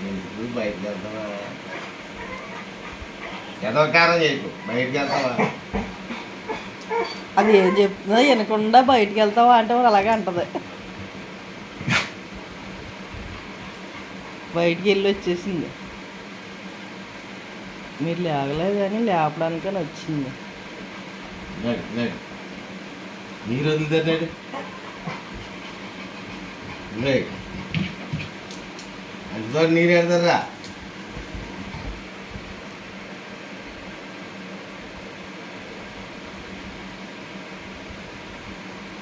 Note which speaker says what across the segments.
Speaker 1: ఎందుకు బయటకు వెళ్తావా? ఏదో కారం చేయకు, బయటకు వెళ్తావా?
Speaker 2: అది ఏం చెప్తుందో వినకుండా బయటికి వెళ్తావా అంటే అలాగే అంటది. బయటికి వెళ్ళి వచ్చేసింది. మీరు లేగలేదు కానీ లేపడానికని వచ్చింది.
Speaker 1: నీరు వదులుతాడు అంతతో నీరు పెడతారా?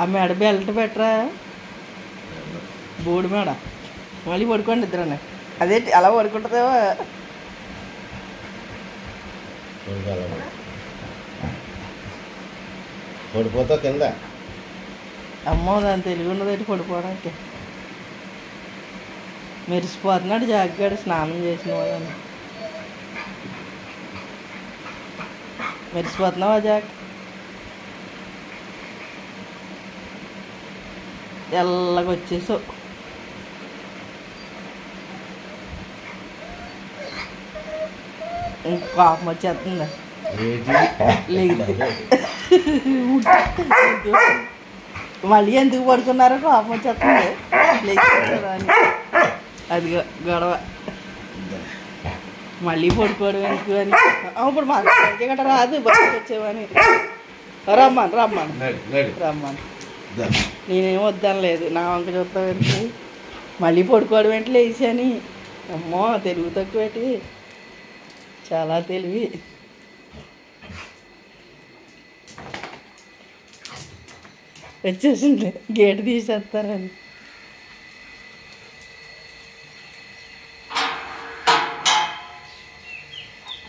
Speaker 2: ఆ మేడ బెల్ట్ పెట్టరా, బోడి మేడ. మళ్ళీ పడుకోండి ఇద్దరనే. అదేంటి అలా పడుకుంటుందేమో.
Speaker 1: పడిపోతా కింద.
Speaker 2: అమ్మో దాని తెలివి ఉన్నదేంటి పడిపోవడానికి. మెరిసిపోతున్నాడు జాగ్గాడు స్నానం చేసిన వాళ్ళని. మెరిసిపోతున్నావా జాగ్? తెల్లగా వచ్చేసావు. ఇంక కోపం వచ్చేస్తుందా? లేదు మళ్ళీ ఎందుకు పడుకున్నారో కోపం వచ్చేస్తుంది. లేకపోతే అది గొడవ. మళ్ళీ పడుకోవడం ఎందుకు అని. ఇప్పుడు మా గట్ట రాదు, బయటకు వచ్చేవని. రమ్మను రమ్మను రమ్మను. నేనేం వద్దాను లేదు. నా వంక చూస్తావు ఏంటి? మళ్ళీ పడుకోవడం ఏంటి లేచి అని. అమ్మో తెలుగు తక్కువ ఏంటి, చాలా తెలివి. వచ్చేసింది, గేటు తీసేస్తారని.